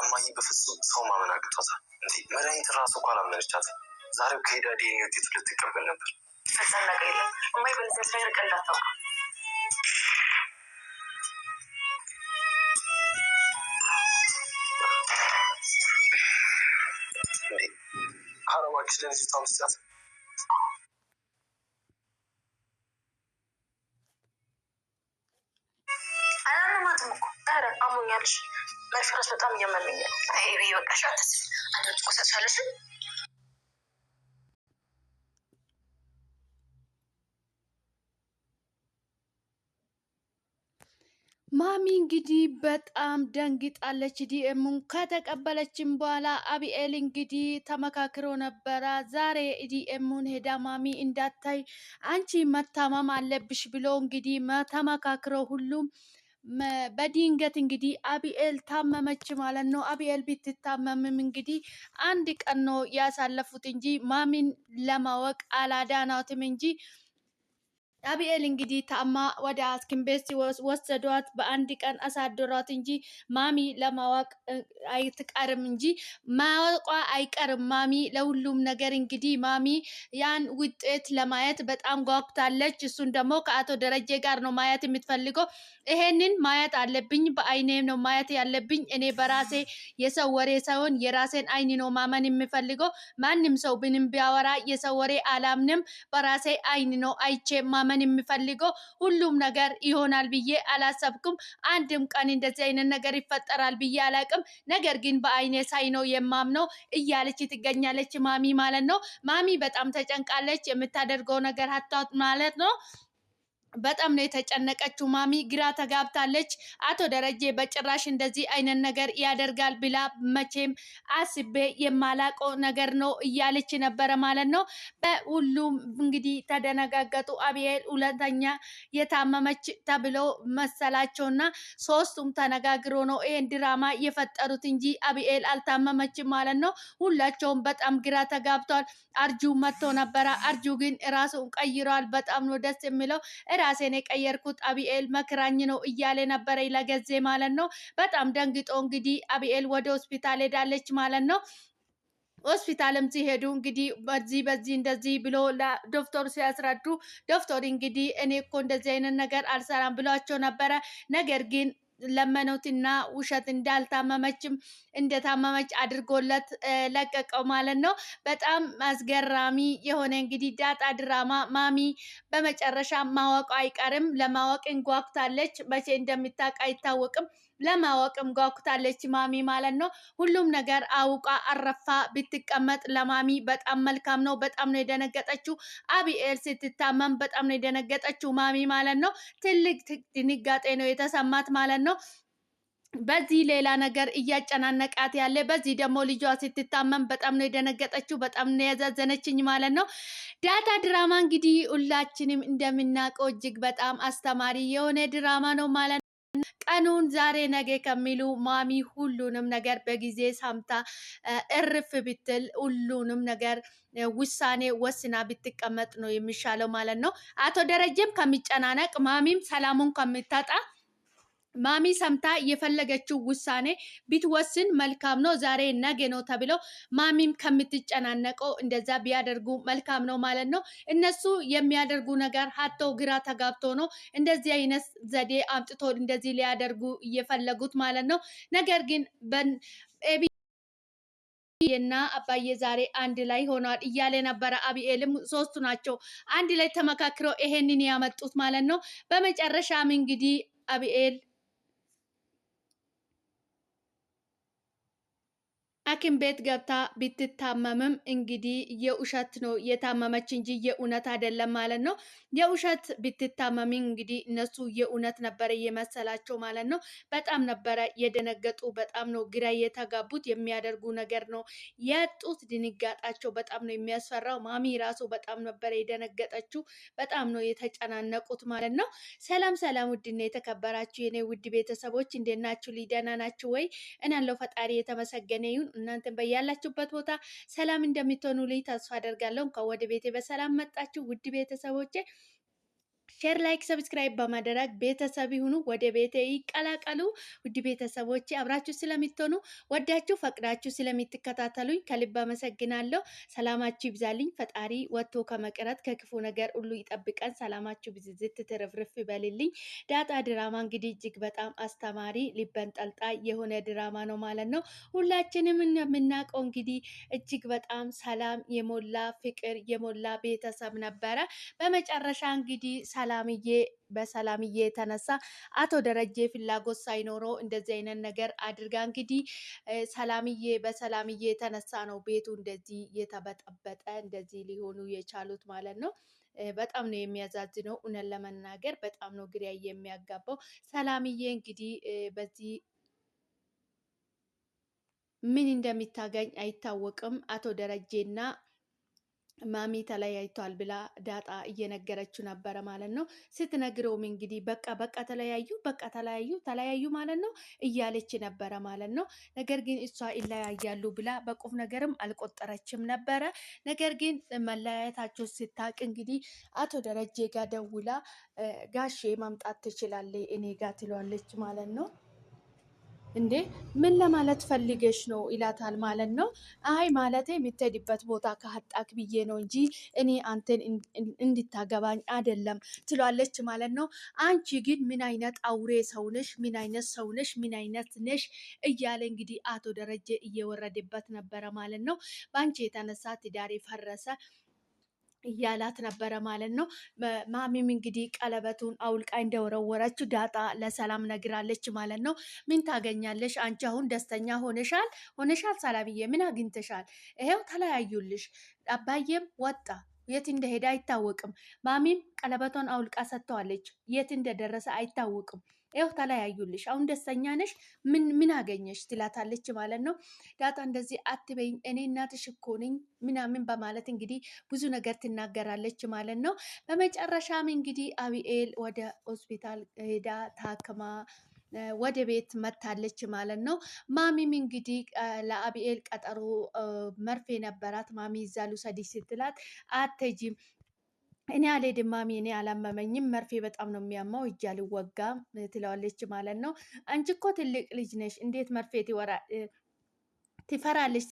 እማዬ በፍጹም ሰው ማመን አቅቷታል። እንዴ መድኃኒት ራሱ እኮ አላመነቻትም። ዛሬው ከሄዳ ዲኤንኤ ውጤት ልትቀበል ነበር። ፈጸም ነገር የለም እማዬ በነዚያች ላይ ርቀ እንዳታውቅ። እንዴ አረባኪሽ ለልጅቷ መስጫት አላማትም እኮ ኧረ አሞኛልሽ መርፈረስ በጣም እያመመኝ ነው። አይ በቃሽ አትስቢ። አንዳንድ እኮ ሰጥሻለሽን ማሚ እንግዲህ በጣም ደንግጣለች። ዲኤሙን ከተቀበለችም በኋላ አቢኤል እንግዲህ ተመካክሮ ነበረ። ዛሬ ዲኤሙን ሄዳ ማሚ እንዳታይ አንቺ መታመም አለብሽ ብሎ እንግዲህ ተመካክሮ ሁሉም በድንገት እንግዲህ አቢኤል ታመመች ማለት ነው። አቢኤል ብትታመምም እንግዲህ አንድ ቀን ነው ያሳለፉት እንጂ ማሚን ለማወቅ አላዳናትም እንጂ አቢኤል እንግዲህ ታማ ወደ ሐኪም ቤት ወሰዷት። በአንድ ቀን አሳድሯት እንጂ ማሚ ለማወቅ አይትቀርም እንጂ ማወቋ አይቀርም። ማሚ ለሁሉም ነገር እንግዲህ ማሚ ያን ውጤት ለማየት በጣም ጓጉታለች። እሱን ደግሞ ከአቶ ደረጀ ጋር ነው ማየት የምትፈልገው። ይሄንን ማየት አለብኝ፣ በአይኔም ነው ማየት ያለብኝ። እኔ በራሴ የሰው ወሬ ሳይሆን የራሴን አይን ነው ማመን የምፈልገው። ማንም ሰው ምንም ቢያወራ የሰው ወሬ አላምንም። በራሴ አይን ነው አይቼ ማመን የምፈልገው። ሁሉም ነገር ይሆናል ብዬ አላሰብኩም። አንድም ቀን እንደዚህ አይነት ነገር ይፈጠራል ብዬ አላቅም። ነገር ግን በአይኔ ሳይ ነው የማምነው እያለች ትገኛለች ማሚ ማለት ነው። ማሚ በጣም ተጨንቃለች። የምታደርገው ነገር አጣት ማለት ነው። በጣም ነው የተጨነቀችው። ማሚ ግራ ተጋብታለች። አቶ ደረጀ በጭራሽ እንደዚህ አይነት ነገር ያደርጋል ብላ መቼም አስቤ የማላቀው ነገር ነው እያለች ነበረ ማለት ነው። በሁሉም እንግዲህ ተደነጋገጡ። አቢኤል ሁለተኛ የታመመች ተብሎ መሰላቸውና ሶስቱም ተነጋግሮ ነው ይሄን ድራማ የፈጠሩት እንጂ አቢኤል አልታመመችም ማለት ነው። ሁላቸውም በጣም ግራ ተጋብቷል። አርጁ መጥቶ ነበረ። አርጁ ግን ራሱን ቀይሯል። በጣም ነው ደስ የሚለው። ራሴን የቀየርኩት አቢኤል መክራኝ ነው እያለ ነበረ ለገዜ ማለት ነው። በጣም ደንግጦ እንግዲህ አቢኤል ወደ ሆስፒታል ሄዳለች ማለት ነው። ሆስፒታልም ሲሄዱ እንግዲህ በዚህ እንደዚህ ብሎ ለዶክተሩ ሲያስረዱ ዶክተር እንግዲህ እኔ እኮ እንደዚህ አይነት ነገር አልሰራም ብሏቸው ነበረ። ነገር ግን ለመኑትና ውሸት እንዳልታመመችም እንደታመመች አድርጎለት ለቀቀው ማለት ነው። በጣም አስገራሚ የሆነ እንግዲህ ዳጣ ድራማ ማሚ በመጨረሻ ማወቁ አይቀርም። ለማወቅ እንጓጉታለች። መቼ እንደምታውቅ አይታወቅም። ለማወቅም ጓጉታለች ማሚ ማለት ነው። ሁሉም ነገር አውቃ አረፋ ብትቀመጥ ለማሚ በጣም መልካም ነው። በጣም ነው የደነገጠችው። አቢኤል ስትታመም በጣም ነው የደነገጠችው ማሚ ማለት ነው። ትልቅ ድንጋጤ ነው የተሰማት ማለት ነው። በዚህ ሌላ ነገር እያጨናነቃት ያለ፣ በዚህ ደግሞ ልጇ ስትታመም በጣም ነው የደነገጠችው። በጣም ነው ያዛዘነችኝ ማለት ነው። ዳጣ ድራማ እንግዲህ ሁላችንም እንደምናውቀው እጅግ በጣም አስተማሪ የሆነ ድራማ ነው ማለት ነው። ቀኑን ዛሬ ነገ ከሚሉ ማሚ ሁሉንም ነገር በጊዜ ሰምታ እርፍ ብትል ሁሉንም ነገር ውሳኔ ወስና ብትቀመጥ ነው የሚሻለው ማለት ነው። አቶ ደረጀም ከሚጨናነቅ ማሚም ሰላሙን ከምታጣ ማሚ ሰምታ የፈለገችው ውሳኔ ብትወስን መልካም ነው። ዛሬ ነገ ነው ተብለው ማሚም ከምትጨናነቀው እንደዛ ቢያደርጉ መልካም ነው ማለት ነው። እነሱ የሚያደርጉ ነገር ሀቶ ግራ ተጋብቶ ነው እንደዚህ አይነት ዘዴ አምጥቶ እንደዚህ ሊያደርጉ እየፈለጉት ማለት ነው። ነገር ግን እና አባዬ ዛሬ አንድ ላይ ሆኗል እያለ ነበረ። አቢኤልም ሶስቱ ናቸው አንድ ላይ ተመካክረው ይሄንን ያመጡት ማለት ነው። በመጨረሻም እንግዲህ አቢኤል ሐኪም ቤት ገብታ ብትታመምም እንግዲህ የውሸት ነው የታመመች እንጂ የእውነት አይደለም ማለት ነው። የውሸት ብትታመም እንግዲህ እነሱ የእውነት ነበረ የመሰላቸው ማለት ነው። በጣም ነበረ የደነገጡ። በጣም ነው ግራ የተጋቡት። የሚያደርጉ ነገር ነው ያጡት። ድንጋጣቸው በጣም ነው የሚያስፈራው። ማሚ ራሱ በጣም ነበረ የደነገጠችው። በጣም ነው የተጨናነቁት ማለት ነው። ሰላም ሰላም፣ ውድና የተከበራችሁ የኔ ውድ ቤተሰቦች እንዴት ናችሁ? ደህና ናችሁ ወይ? እኔ ያለው ፈጣሪ የተመሰገነ ይሁን። እናንተም በያላችሁበት ቦታ ሰላም እንደምትሆኑ ልይ ተስፋ አደርጋለሁ። ከወደ ቤቴ በሰላም መጣችሁ ውድ ቤተሰቦቼ። ሼር ላይክ ሰብስክራይብ በማድረግ ቤተሰብ ይሁኑ፣ ወደ ቤቴ ይቀላቀሉ። ውድ ቤተሰቦቼ አብራችሁ ስለምትሆኑ ወዳችሁ ፈቅዳችሁ ስለምትከታተሉኝ ከልብ አመሰግናለሁ። ሰላማችሁ ይብዛልኝ። ፈጣሪ ወጥቶ ከመቅረት ከክፉ ነገር ሁሉ ይጠብቀን። ሰላማችሁ ብዝዝት ትርፍርፍ ይበልልኝ። ዳጣ ድራማ እንግዲህ እጅግ በጣም አስተማሪ ሊበንጠልጣይ የሆነ ድራማ ነው ማለት ነው። ሁላችንም የምናውቀው እንግዲህ እጅግ በጣም ሰላም የሞላ ፍቅር የሞላ ቤተሰብ ነበረ። በመጨረሻ እንግዲህ በሰላምዬ የተነሳ አቶ ደረጀ ፍላጎት ሳይኖረው እንደዚህ አይነት ነገር አድርጋ እንግዲህ በሰላምዬ የተነሳ ነው ቤቱ እንደዚህ የተበጠበጠ እንደዚህ ሊሆኑ የቻሉት ማለት ነው። በጣም ነው የሚያዛዝነው። እውነት ለመናገር በጣም ነው ግራ የሚያጋባው። ሰላምዬ እንግዲህ በዚህ ምን እንደሚታገኝ አይታወቅም። አቶ ደረጀና ማሚ ተለያይቷል ብላ ዳጣ እየነገረችው ነበረ ማለት ነው። ስትነግረውም እንግዲህ በቃ ተለያዩ ማለት ነው እያለች ነበረ ማለት ነው። ነገር ግን እሷ ይለያያሉ ብላ በቁም ነገርም አልቆጠረችም ነበረ። ነገር ግን መለያየታቸው ስታቅ እንግዲህ አቶ ደረጀ ጋር ደውላ ጋሼ ማምጣት ትችላለች እኔ ጋር ትሏለች ማለት ነው። እንዴ ምን ለማለት ፈልገሽ ነው ይላታል ማለት ነው። አይ ማለቴ የምትሄድበት ቦታ ካጣክ ብዬ ነው እንጂ እኔ አንተን እንድታገባኝ አይደለም ትሏለች ማለት ነው። አንቺ ግን ምን አይነት አውሬ ሰውነሽ፣ ምን አይነት ሰውነሽ፣ ምን አይነት ነሽ እያለ እንግዲህ አቶ ደረጀ እየወረደበት ነበረ ማለት ነው። በአንቺ የተነሳ ትዳሬ ፈረሰ እያላት ነበረ ማለት ነው። ማሚም እንግዲህ ቀለበቱን አውልቃ እንደወረወረችው ዳጣ ለሰላም ነግራለች ማለት ነው። ምን ታገኛለሽ አንቺ አሁን ደስተኛ ሆነሻል ሰላምዬ፣ ምን አግኝተሻል? ይሄው ተለያዩልሽ። አባዬም ወጣ፣ የት እንደሄደ አይታወቅም። ማሚም ቀለበቷን አውልቃ ሰጥተዋለች፣ የት እንደደረሰ አይታወቅም። ይኸው ተለያዩልሽ፣ አሁን ደስተኛ ነሽ? ምን አገኘሽ ትላታለች ማለት ነው። ዳጣ እንደዚህ አትበይኝ፣ እኔ እናትሽ እኮ ነኝ ምናምን በማለት እንግዲህ ብዙ ነገር ትናገራለች ማለት ነው። በመጨረሻም እንግዲህ አቢኤል ወደ ሆስፒታል ሄዳ ታክማ ወደ ቤት መታለች ማለት ነው። ማሚም እንግዲህ ለአቢኤል ቀጠሮ መርፌ ነበራት። ማሚ ይዛ ልውሰድሽ ስትላት አትሄጂም፣ እኔ አልሄድም ማሚ፣ እኔ አላመመኝም፣ መርፌ በጣም ነው የሚያማው፣ እጅ አልወጋም ትለዋለች ማለት ነው። አንቺ እኮ ትልቅ ልጅ ነሽ፣ እንዴት መርፌ ትፈራለች